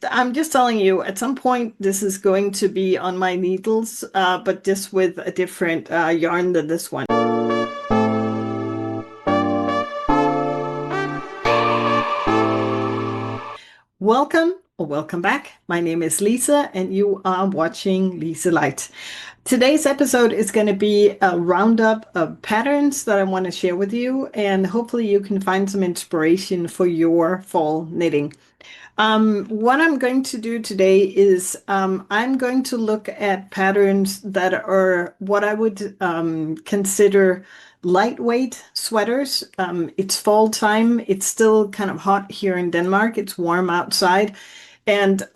I'm just telling you, at some point, this is going to be on my needles, but just with a different yarn than this one. Welcome or welcome back. My name is Lisa, and you are watching LiseLight. Today's episode is going to be a roundup of patterns that I want to share with you, and hopefully you can find some inspiration for your fall knitting. What I'm going to do today is I'm going to look at patterns that are what I would consider lightweight sweaters. It's fall time. It's still kind of hot here in Denmark. It's warm outside. And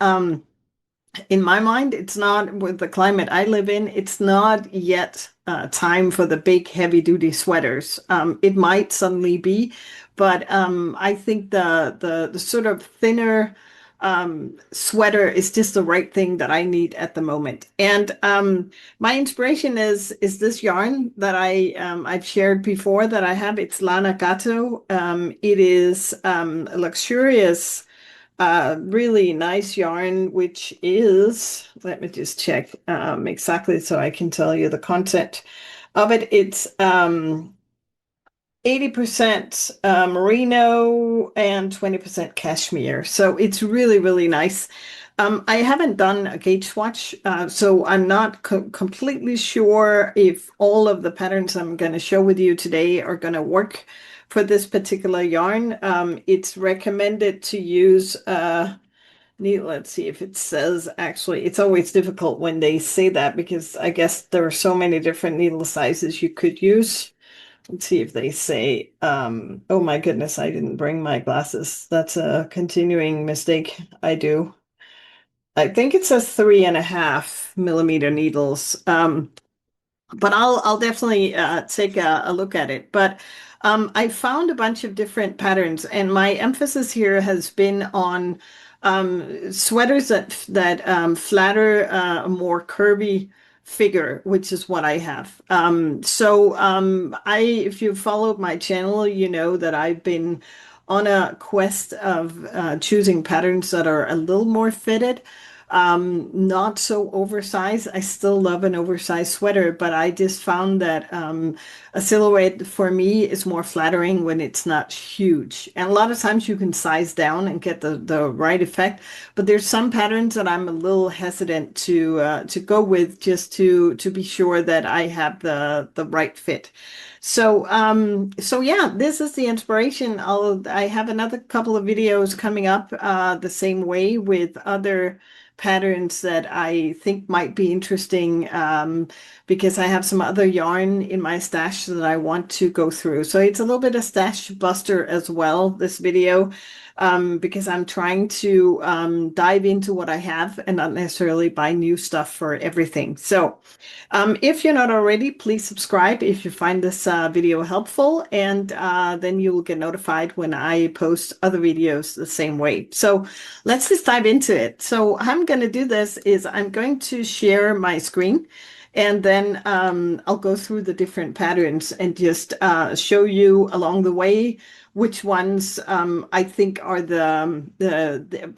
in my mind, it's not with the climate I live in, it's not yet time for the big heavy duty sweaters. It might suddenly be, but I think the sort of thinner sweater is just the right thing that I need at the moment. And my inspiration is this yarn that I've shared before that I have. It's Lana Gatto. It is a luxurious really nice yarn, which is, let me just check exactly so I can tell you the content of it. It's 80% merino and 20% cashmere. So it's really, really nice. I haven't done a gauge swatch, so I'm not completely sure if all of the patterns I'm going to show with you today are going to work for this particular yarn. It's recommended to use let's see if it says actually, it's always difficult when they say that because I guess there are so many different needle sizes you could use. Let's see if they say, oh my goodness, I didn't bring my glasses. That's a continuing mistake I do. I think it says 3.5 millimeter needles. But I'll definitely take a look at it. But I found a bunch of different patterns, and my emphasis here has been on sweaters that flatter a more curvy figure, which is what I have. If you followed my channel, you know that I've been on a quest of choosing patterns that are a little more fitted. Not so oversized. I still love an oversized sweater, but I just found that a silhouette for me is more flattering when it's not huge. And a lot of times you can size down and get the right effect, but there's some patterns that I'm a little hesitant to go with just to be sure that I have the right fit. So yeah, this is the inspiration. I have another couple of videos coming up the same way with other patterns that I think might be interesting because I have some other yarn in my stash that I want to go through. So it's a little bit of stash buster as well, this video, because I'm trying to dive into what I have and not necessarily buy new stuff for everything. So if you're not already, please subscribe if you find this video helpful, and then you will get notified when I post other videos the same way. So let's just dive into it. So how I'm going to do this is I'm going to share my screen, and then I'll go through the different patterns and just show you along the way which ones I think are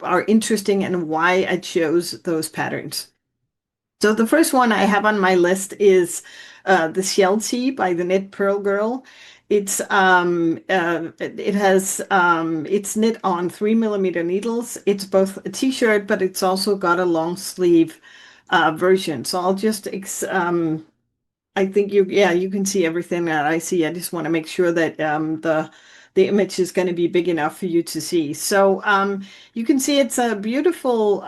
are interesting and why I chose those patterns. So the first one I have on my list is the Shell Tee by the Knit Pearl Girl. It's knit on 3 millimeter needles. It's both a t-shirt, but it's also got a long sleeve version. So I'll just I think you can see everything that I see. I just want to make sure that the image is going to be big enough for you to see. So you can see it's a beautiful,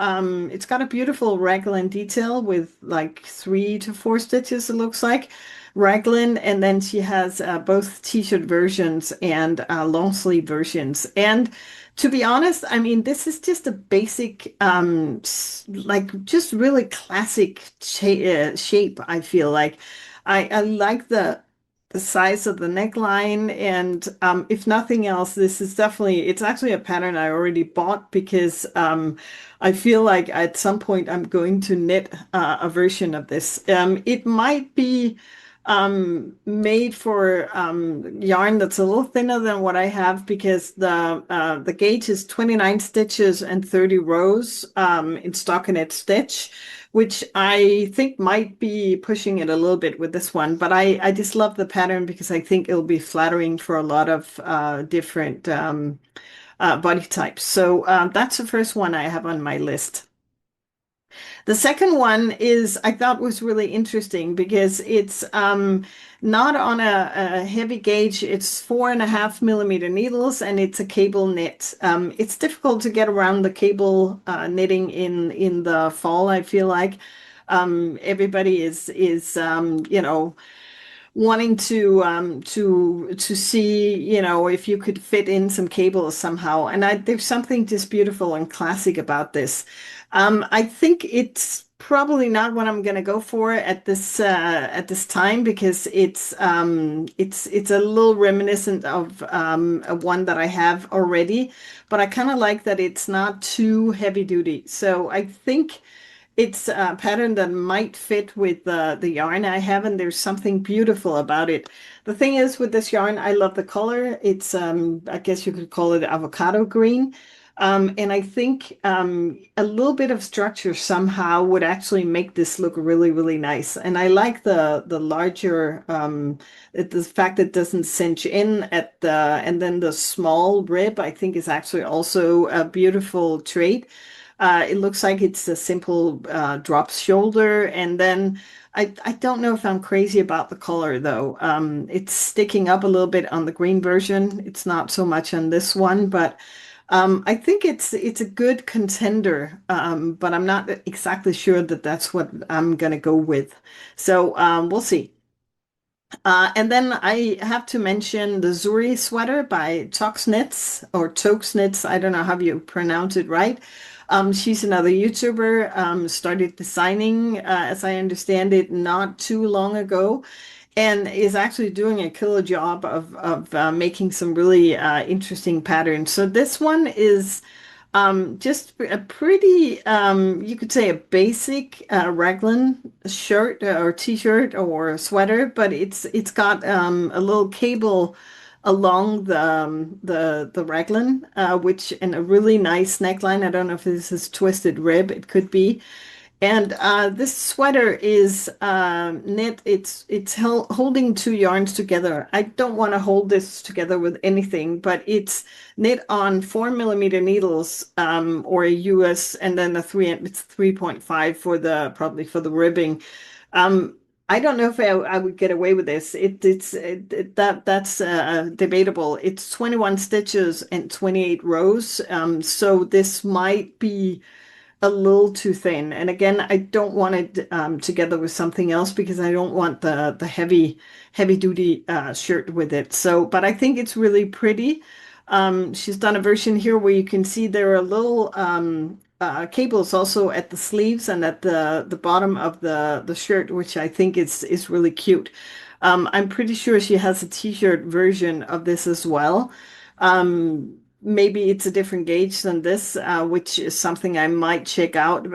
it's got a beautiful raglan detail with like 3 to 4 stitches, it looks like. Raglan, and then she has both t-shirt versions and long sleeve versions. And to be honest, I mean, this is just a basic, like just really classic shape, I feel like. I like the size of the neckline, and if nothing else, this is definitely, it's actually a pattern I already bought because I feel like at some point I'm going to knit a version of this. It might be made for yarn that's a little thinner than what I have because the gauge is 29 stitches and 30 rows in stockinette stitch, which I think might be pushing it a little bit with this one. But I just love the pattern because I think it'll be flattering for a lot of different body types. So that's the first one I have on my list. The second one is I thought was really interesting because it's not on a heavy gauge. It's 4.5 millimeter needles and it's a cable knit. It's difficult to get around the cable knitting in the fall, I feel like. Everybody is wanting to see, if you could fit in some cables somehow. And there's something just beautiful and classic about this. I think it's probably not what I'm going to go for at this time because it's a little reminiscent of a one that I have already, but I kind of like that it's not too heavy duty. So I think it's a pattern that might fit with the yarn I have, and there's something beautiful about it. The thing is with this yarn, I love the color. It's I guess you could call it avocado green. And I think a little bit of structure somehow would actually make this look really, really nice. And I like the larger the fact that it doesn't cinch in at the and then the small rib, I think is actually also a beautiful trait. It looks like it's a simple drop shoulder. And then I don't know if I'm crazy about the color though. It's sticking up a little bit on the green version. It's not so much on this one, but I think it's a good contender. But I'm not exactly sure that that's what I'm gonna go with. So we'll see. And then I have to mention the Zuri sweater by Tox Knits or Tox Knits. I don't know how you pronounce it right. She's another YouTuber, started designing, as I understand it, not too long ago, and is actually doing a killer job of making some really interesting patterns. So this one is just a pretty, you could say a basic raglan shirt or t-shirt or sweater, but it's got a little cable along the raglan, which and a really nice neckline. I don't know if this is twisted rib. It could be. And this sweater is knit. It's holding two yarns together. I don't want to hold this together with anything, but it's knit on 4 millimeter needles, or a US, and then it's 3.5 for the probably for the ribbing. I don't know if I would get away with this. That's debatable. It's 21 stitches and 28 rows. So this might be a little too thin. And again, I don't want it together with something else because I don't want the heavy duty shirt with it. So, but I think it's really pretty. She's done a version here where you can see there are little cables also at the sleeves and at the bottom of the shirt, which I think is really cute. I'm pretty sure she has a t-shirt version of this as well. Maybe it's a different gauge than this, which is something I might check out.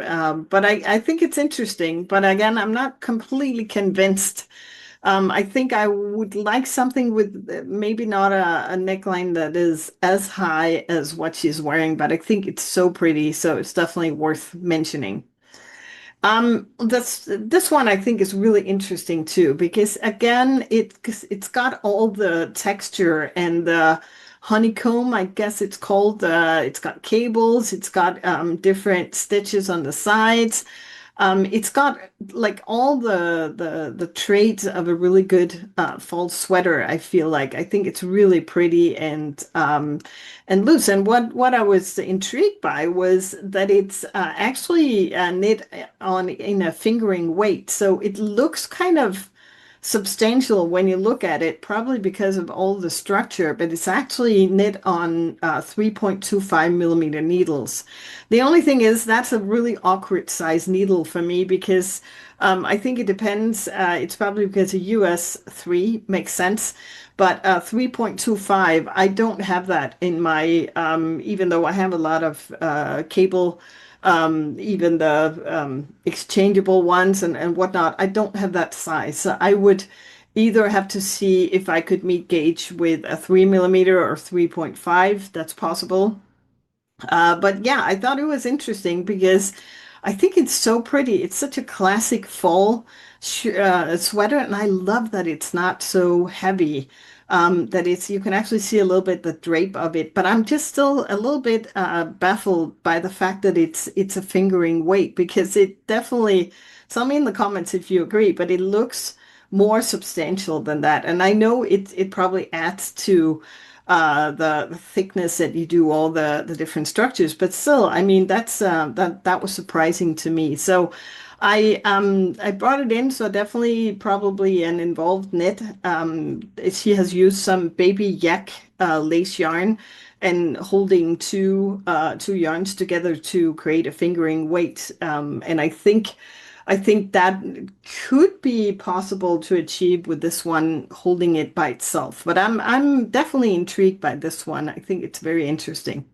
But I think it's interesting. But again, I'm not completely convinced. I think I would like something with maybe not a neckline that is as high as what she's wearing, but I think it's so pretty, so it's definitely worth mentioning. This one I think is really interesting too, because again, it's got all the texture and the honeycomb, I guess it's called. It's got cables, it's got different stitches on the sides. It's got like all the traits of a really good fall sweater, I feel like. I think it's really pretty and loose. And what I was intrigued by was that it's actually knit on in a fingering weight. So it looks kind of substantial when you look at it, probably because of all the structure, but it's actually knit on 3.25 millimeter needles. The only thing is that's a really awkward size needle for me because I think it depends. It's probably because a US 3 makes sense, but 3.25, I don't have that in my, even though I have a lot of cable, even the exchangeable ones and whatnot. I don't have that size. So I would, either have to see if I could meet gauge with a 3 millimeter or 3.5. That's possible. But yeah, I thought it was interesting because I think it's so pretty. It's such a classic fall sweater, and I love that it's not so heavy. That it's you can actually see a little bit the drape of it, but I'm just still a little bit baffled by the fact that it's a fingering weight because it definitely. Tell me in the comments if you agree, but it looks more substantial than that, and I know it probably adds to the thickness that you do all the different structures. But still, I mean, that was surprising to me. So I brought it in. So definitely probably an involved knit. She has used some baby yak lace yarn and holding two yarns together to create a fingering weight. And I think that could be possible to achieve with this one holding it by itself. But I'm definitely intrigued by this one. I think it's very interesting.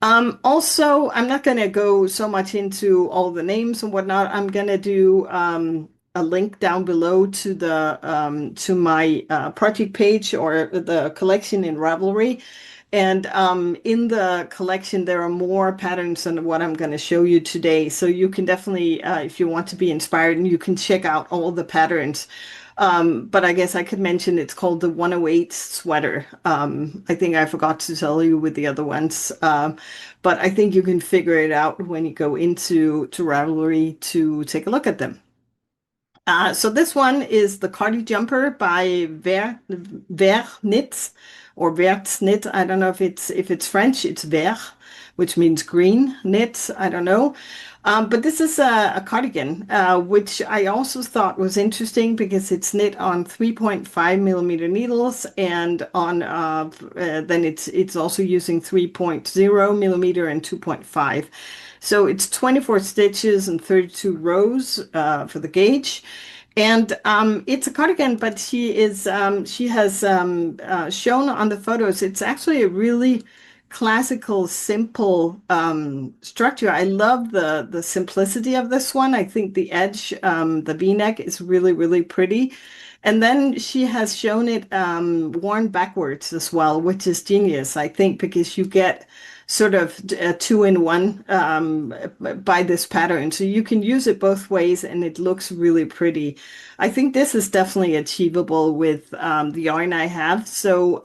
Also, I'm not going to go so much into all the names and whatnot. I'm going to do a link down below to the to my project page or the collection in Ravelry. And in the collection, there are more patterns than what I'm going to show you today. So you can definitely, if you want to be inspired, and you can check out all the patterns. But I guess I could mention it's called the 108 sweater. I think I forgot to tell you with the other ones. But I think you can figure it out when you go into to Ravelry to take a look at them. So this one is the Cardi jumper by Ver Knits or Verts Knit. I don't know if it's French. It's Vert, which means green knit. I don't know. But this is a cardigan, which I also thought was interesting because it's knit on 3.5 millimeter needles and on then it's also using 3.0 millimeter and 2.5. So it's 24 stitches and 32 rows for the gauge. And it's a cardigan, but she has shown on the photos, it's actually a really classical, simple structure. I love the simplicity of this one. I think the edge, the V-neck is really, really pretty. And then she has shown it worn backwards as well, which is genius, I think, because you get sort of a two-in-one by this pattern. So you can use it both ways and it looks really pretty. I think this is definitely achievable with the yarn I have. So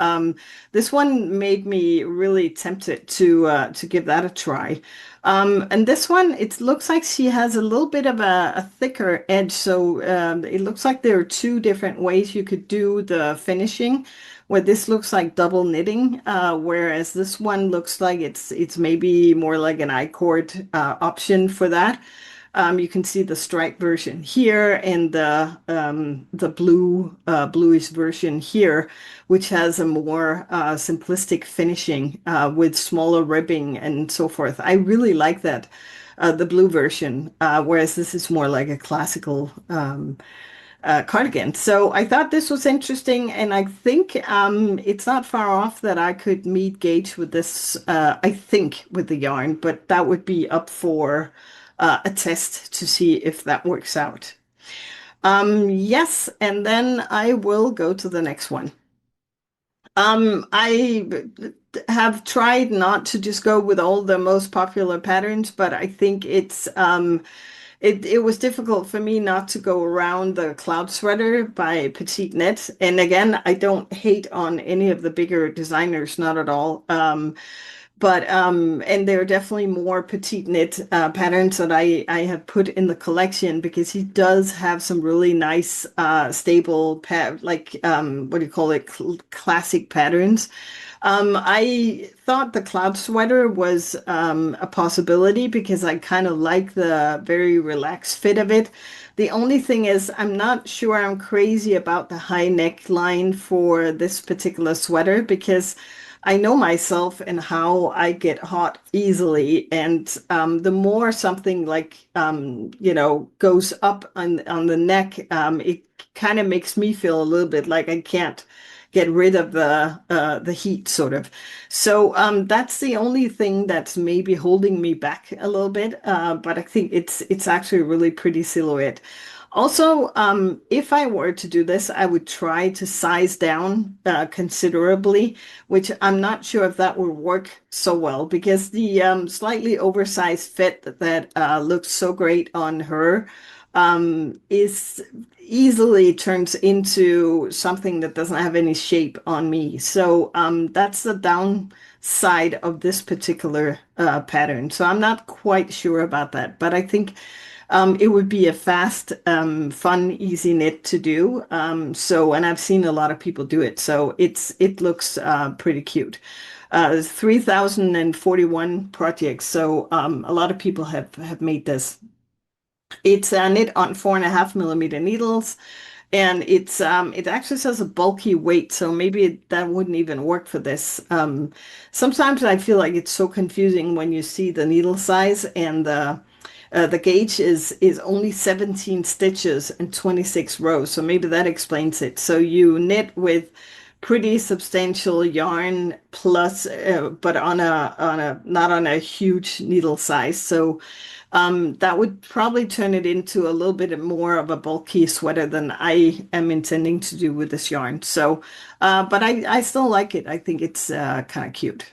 this one made me really tempted to give that a try. And this one, it looks like she has a little bit of a thicker edge. So it looks like there are two different ways you could do the finishing, where this looks like double knitting, whereas this one looks like it's maybe more like an I-cord option for that. You can see the stripe version here and the bluish version here, which has a more simplistic finishing with smaller ribbing and so forth. I really like that, the blue version, whereas this is more like a classical cardigan. So I thought this was interesting, and I think it's not far off that I could meet gauge with this, I think, with the yarn, but that would be up for a test to see if that works out. Yes, and then I will go to the next one. I have tried not to just go with all the most popular patterns, but I think it was difficult for me not to go around the Cloud Sweater by Petite Knit. And again, I don't hate on any of the bigger designers, not at all. But and there are definitely more Petite Knit patterns that I have put in the collection because he does have some really nice stable like what do you call it, classic patterns. I thought the cloud sweater was a possibility because I kind of like the very relaxed fit of it. The only thing is, I'm not sure I'm crazy about the high neckline for this particular sweater because I know myself and how I get hot easily. And the more something like, goes up on the neck, it kind of makes me feel a little bit like I can't get rid of the heat sort of. So that's the only thing that's maybe holding me back a little bit. But I think it's actually a really pretty silhouette. Also, if I were to do this, I would try to size down considerably, which I'm not sure if that would work so well because the slightly oversized fit that looks so great on her is easily turns into something that doesn't have any shape on me. So that's the downside of this particular pattern. So I'm not quite sure about that, but I think it would be a fast, fun, easy knit to do. And I've seen a lot of people do it, so it looks pretty cute. There's 3,041 projects, so a lot of people have made this. It's knit on 4.5 millimeter needles, and it actually says a bulky weight, so maybe that wouldn't even work for this. Sometimes I feel like it's so confusing when you see the needle size and the gauge is only 17 stitches and 26 rows, so maybe that explains it. So you knit with pretty substantial yarn plus, but on a not on a huge needle size. So that would probably turn it into a little bit more of a bulky sweater than I am intending to do with this yarn. So, but I still like it. I think it's kind of cute.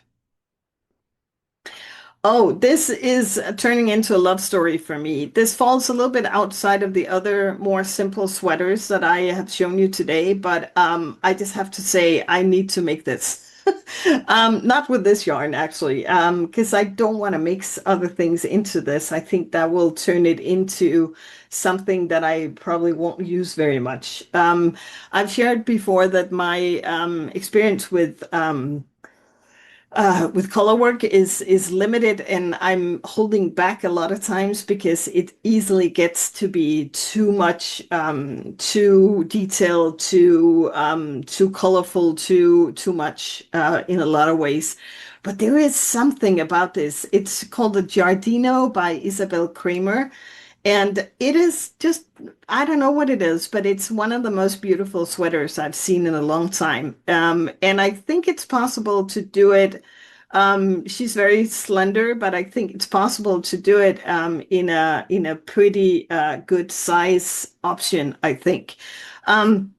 Oh, this is turning into a love story for me. This falls a little bit outside of the other more simple sweaters that I have shown you today, but I just have to say I need to make this. Not with this yarn actually, because I don't want to mix other things into this. I think that will turn it into something that I probably won't use very much. I've shared before that my experience with color work is limited, and I'm holding back a lot of times because it easily gets to be too much, too detailed, too colorful, too much in a lot of ways. But there is something about this. It's called the Giardino by Isabelle Kramer. And it is just, I don't know what it is, but it's one of the most beautiful sweaters I've seen in a long time. And I think it's possible to do it. She's very slender, but I think it's possible to do it in a pretty good size option, I think. Um,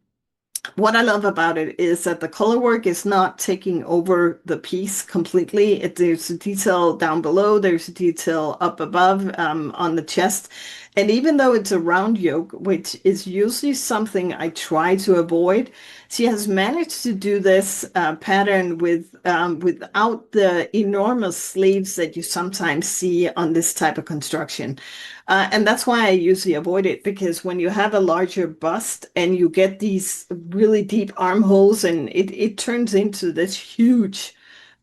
what I love about it is that the color work is not taking over the piece completely. There's a detail down below, there's a detail up above on the chest. And even though it's a round yoke, which is usually something I try to avoid, she has managed to do this pattern without the enormous sleeves that you sometimes see on this type of construction. And that's why I usually avoid it, because when you have a larger bust and you get these really deep armholes, and it turns into this huge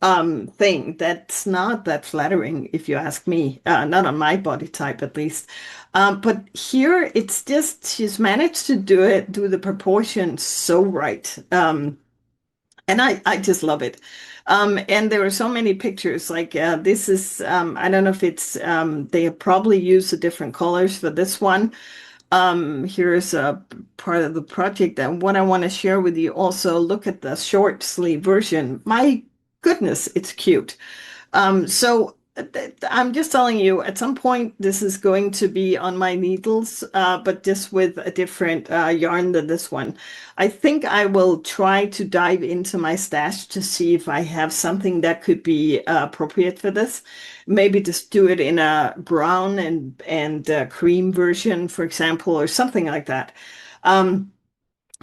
thing that's not that flattering, if you ask me, not on my body type at least. But here it's just she's managed to do the proportions so right. And I just love it. And there are so many pictures. Like this is, I don't know if it's, they have probably used the different colors for this one. Here's a part of the project. And what I want to share with you also, look at the short sleeve version. My goodness, it's cute. I'm just telling you, at some point, this is going to be on my needles, but just with a different yarn than this one. I think I will try to dive into my stash to see if I have something that could be appropriate for this. Maybe just do it in a brown and cream version, for example, or something like that. Um,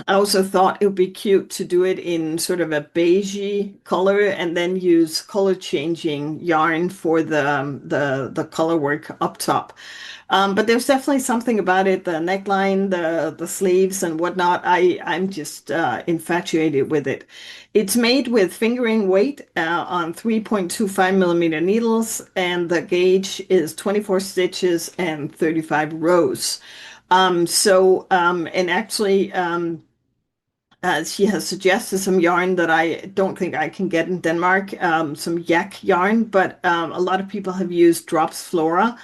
I also thought it would be cute to do it in sort of a beigey color and then use color changing yarn for the color work up top. But there's definitely something about it, the neckline, the sleeves and whatnot. I'm just infatuated with it. It's made with fingering weight on 3.25 millimeter needles, and the gauge is 24 stitches and 35 rows. And actually, she has suggested some yarn that I don't think I can get in Denmark, some yak yarn, but a lot of people have used Drops Flora,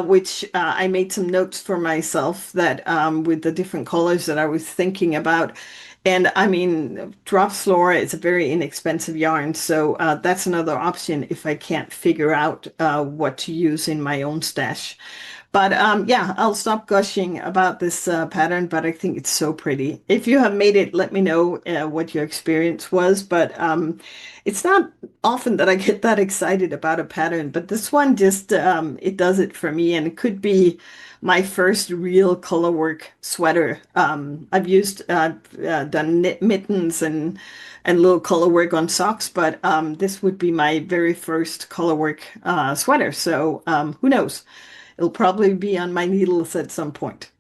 which I made some notes for myself that with the different colors that I was thinking about. And I mean, Drops Flora is a very inexpensive yarn, so that's another option if I can't figure out what to use in my own stash. But yeah, I'll stop gushing about this pattern, but I think it's so pretty. If you have made it, let me know what your experience was. But it's not often that I get that excited about a pattern, but this one just it does it for me, and it could be my first real color work sweater. I've used done knit mittens and little color work on socks, but this would be my very first color work sweater. So who knows? It'll probably be on my needles at some point.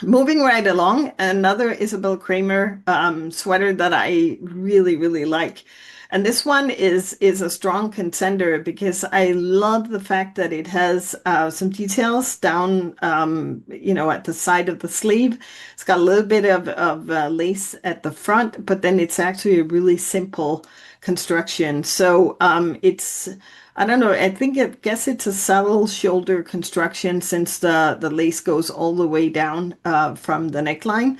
Moving right along, another Isabelle Kramer sweater that I really, really like. And this one is a strong contender because I love the fact that it has some details down, at the side of the sleeve. It's got a little bit of lace at the front, but then it's actually a really simple construction. So I don't know. I guess it's a subtle shoulder construction since the lace goes all the way down from the neckline.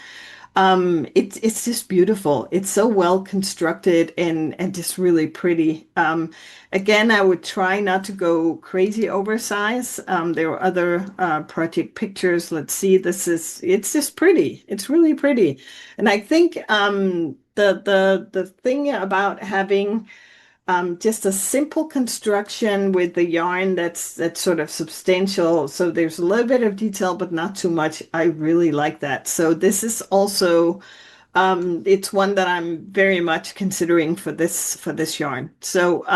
It's just beautiful. It's so well constructed and just really pretty. Again, I would try not to go crazy oversize. There are other project pictures. Let's see. It's just pretty. It's really pretty. And I think the thing about having just a simple construction with the yarn that's sort of substantial. So there's a little bit of detail, but not too much. I really like that. So this is also it's one that I'm very much considering for this yarn. So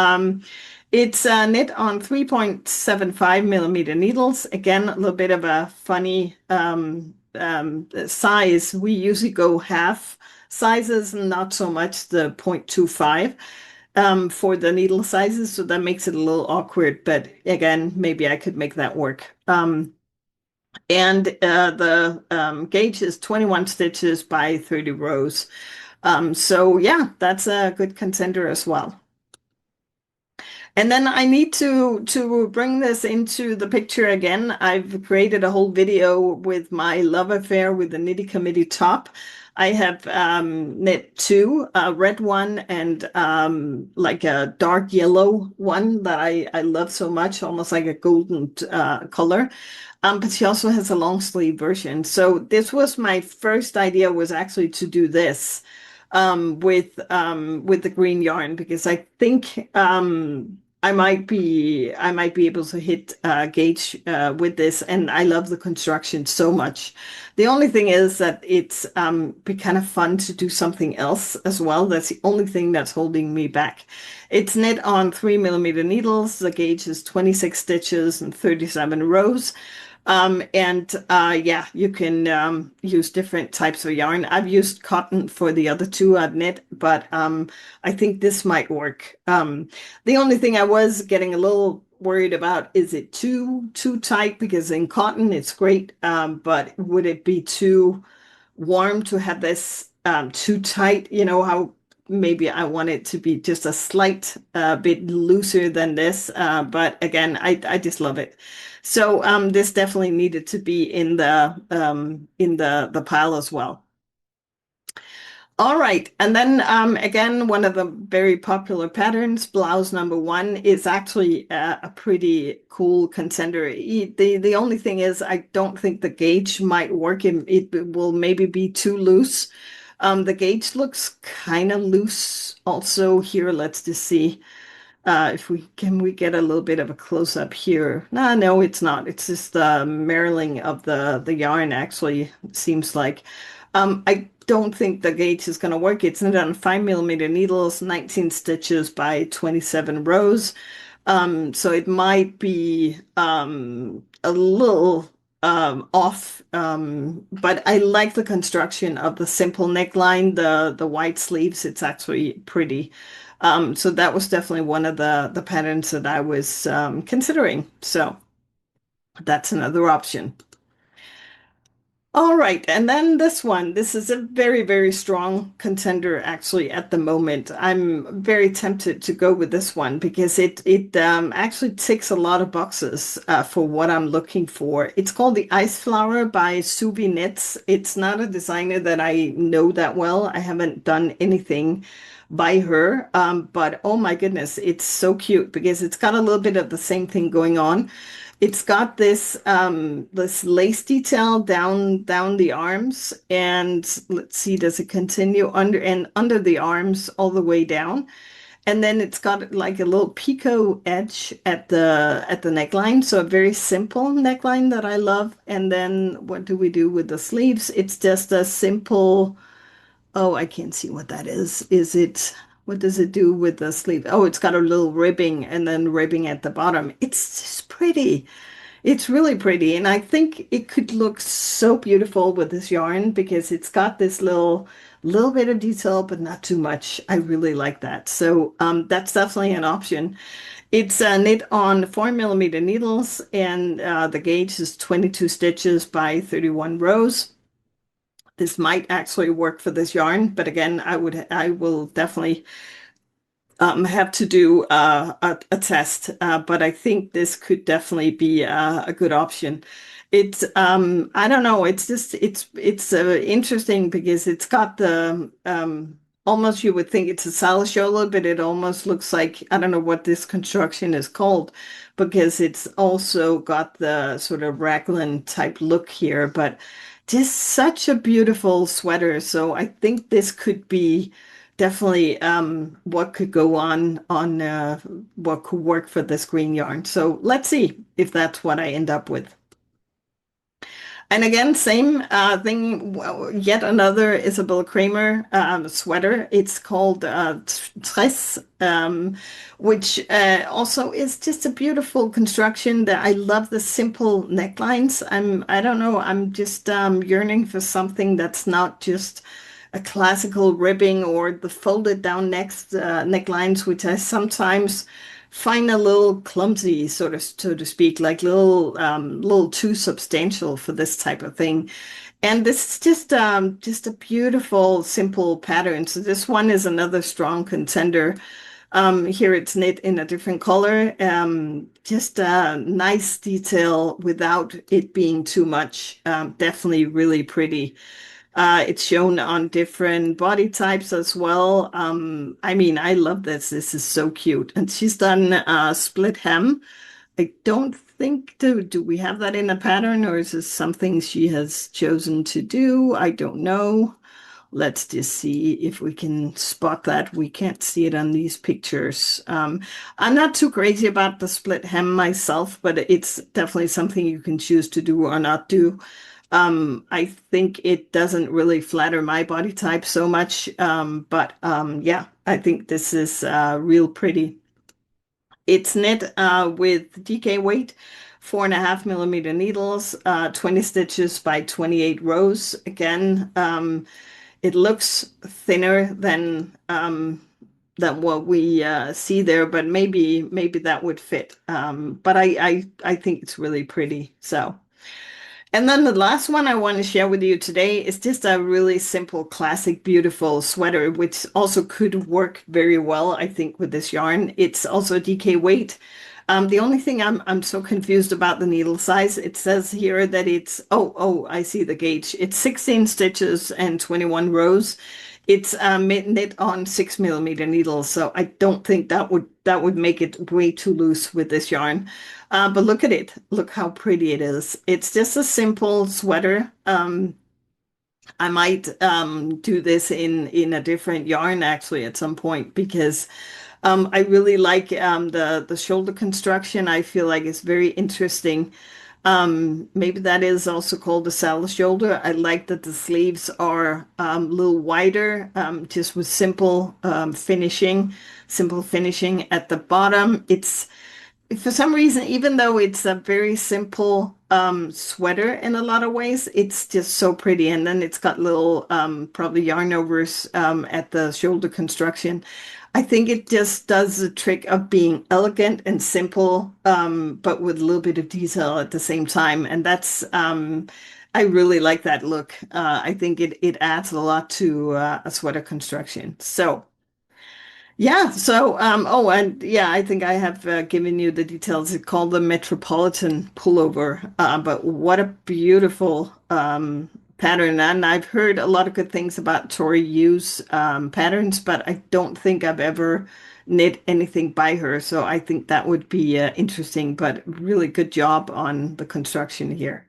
it's knit on 3.75 millimeter needles. Again, a little bit of a funny size. We usually go half sizes, not so much the 0.25 for the needle sizes, so that makes it a little awkward. But again, maybe I could make that work. And the gauge is 21 stitches by 30 rows. So yeah, that's a good contender as well. And then I need to bring this into the picture again. I've created a whole video with my love affair with the Knitty Committee top. I have knit two, a red one and like a dark yellow one that I love so much, almost like a golden color. But she also has a long sleeve version. So this was my first idea, was actually to do this with the green yarn, because I think I might be able to hit gauge with this, and I love the construction so much. The only thing is that it's be kind of fun to do something else as well. That's the only thing that's holding me back. It's knit on 3 millimeter needles. The gauge is 26 stitches and 37 rows. And yeah, you can use different types of yarn. I've used cotton for the other two I've knit, but I think this might work. The only thing I was getting a little worried about, is it too tight? Because in cotton it's great, but would it be too warm to have this too tight? You know how maybe I want it to be just a slight bit looser than this, but again, I just love it. So this definitely needed to be in the pile as well. All right, and then again, one of the very popular patterns, blouse number one, is actually a pretty cool contender. The only thing is, I don't think the gauge might work. It will maybe be too loose. The gauge looks kind of loose also here. Let's just see if we get a little bit of a close up here. No, it's not. It's just the marling of the yarn actually seems like. I don't think the gauge is going to work. It's knit on 5 millimeter needles, 19 stitches by 27 rows. So it might be a little off, but I like the construction of the simple neckline, the white sleeves. It's actually pretty. So that was definitely one of the patterns that I was considering. So that's another option. All right, and then this one. This is a very, very strong contender actually at the moment. I'm very tempted to go with this one because it actually ticks a lot of boxes for what I'm looking for. It's called the Ice Flower by Zuri Knits. It's not a designer that I know that well. I haven't done anything by her, but oh my goodness, it's so cute because it's got a little bit of the same thing going on. It's got this lace detail down the arms, and let's see, does it continue under the arms all the way down? And then it's got like a little picot edge at the neckline, so a very simple neckline that I love. And then what do we do with the sleeves? It's just a simple, oh, I can't see what that is. What does it do with the sleeve? Oh, it's got a little ribbing and then ribbing at the bottom. It's just pretty. It's really pretty, and I think it could look so beautiful with this yarn because it's got this little bit of detail, but not too much. I really like that. So that's definitely an option. It's knit on 4 millimeter needles, and the gauge is 22 stitches by 31 rows. This might actually work for this yarn, but again, I will definitely have to do a test, but I think this could definitely be a good option. It's I don't know, it's just it's interesting because it's got the almost you would think it's a salad shoulder, but it almost looks like I don't know what this construction is called because it's also got the sort of raglan type look here, but just such a beautiful sweater. So I think this could be definitely what could go on what could work for this green yarn. So let's see if that's what I end up with. And again, same thing, yet another Isabelle Kramer sweater. It's called Tress, which also is just a beautiful construction that I love the simple necklines. I don't know, I'm just yearning for something that's not just a classical ribbing or the folded down necklines, which I sometimes find a little clumsy, sort of, so to speak, like little too substantial for this type of thing. And this is just a beautiful, simple pattern. So this one is another strong contender. Here it's knit in a different color. Just a nice detail without it being too much. Definitely really pretty. It's shown on different body types as well. I mean, I love this. This is so cute. And she's done split hem. I don't think, do we have that in a pattern or is this something she has chosen to do? I don't know. Let's just see if we can spot that. We can't see it on these pictures. I'm not too crazy about the split hem myself, but it's definitely something you can choose to do or not do. I think it doesn't really flatter my body type so much, but yeah, I think this is real pretty. It's knit with DK weight, 4.5 millimeter needles, 20 stitches by 28 rows. Again, it looks thinner than what we see there, but maybe that would fit. But I think it's really pretty. So. And then the last one I want to share with you today is just a really simple, classic, beautiful sweater, which also could work very well, I think, with this yarn. It's also DK weight. The only thing I'm so confused about the needle size, it says here that it's I see the gauge. It's 16 stitches and 21 rows. It's knit on 6 millimeter needles, so I don't think that would make it way too loose with this yarn. But look at it. Look how pretty it is. It's just a simple sweater. I might do this in a different yarn actually at some point because I really like the shoulder construction. I feel like it's very interesting. Maybe that is also called a salad shoulder. I like that the sleeves are a little wider, just with simple finishing at the bottom. It's for some reason, even though it's a very simple sweater in a lot of ways, it's just so pretty. And then it's got little probably yarn overs at the shoulder construction. I think it just does the trick of being elegant and simple, but with a little bit of detail at the same time. And that's I really like that look. I think it adds a lot to a sweater construction. So. Yeah, so oh and yeah, I think I have given you the details. It's called the Metropolitan pullover. But what a beautiful pattern. And I've heard a lot of good things about Tori Yu's patterns, but I don't think I've ever knit anything by her. So I think that would be interesting, but really good job on the construction here.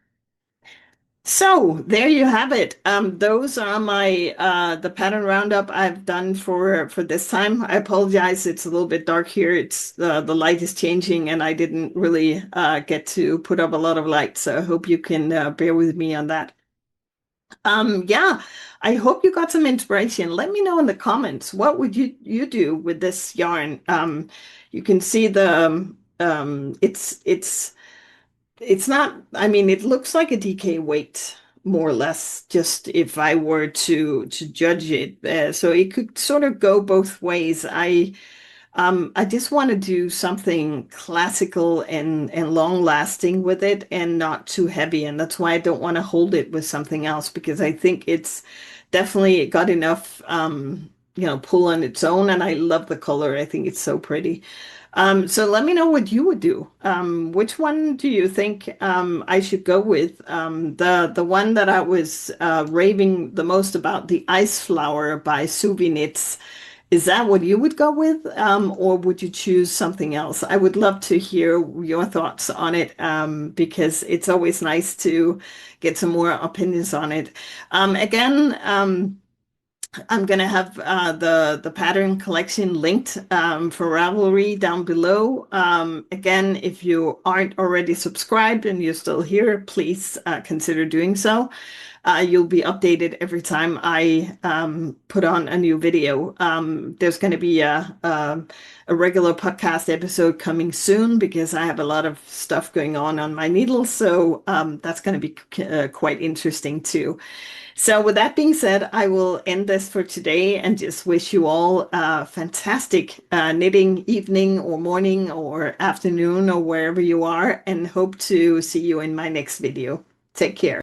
So there you have it. Those are my the pattern roundup I've done for this time. I apologize, it's a little bit dark here. It's the light is changing, and I didn't really get to put up a lot of light. So I hope you can bear with me on that. Yeah, I hope you got some inspiration. Let me know in the comments, what would you do with this yarn? You can see it's not, I mean, it looks like a DK weight, more or less, just if I were to judge it. So it could sort of go both ways. I just want to do something classical and long lasting with it and not too heavy. And that's why I don't want to hold it with something else, because I think it's definitely got enough pull on its own. And I love the color. I think it's so pretty. So let me know what you would do. Which one do you think I should go with? The one that I was raving the most about, the Ice Flower by Suvi Knits. Is that what you would go with, or would you choose something else? I would love to hear your thoughts on it, because it's always nice to get some more opinions on it. Again, I'm gonna have the pattern collection linked for Ravelry down below. Again, if you aren't already subscribed and you're still here, please consider doing so. You'll be updated every time I put on a new video. There's going to be a regular podcast episode coming soon, because I have a lot of stuff going on my needles. So that's going to be quite interesting too. So with that being said, I will end this for today and just wish you all a fantastic knitting evening or morning or afternoon or wherever you are, and hope to see you in my next video. Take care.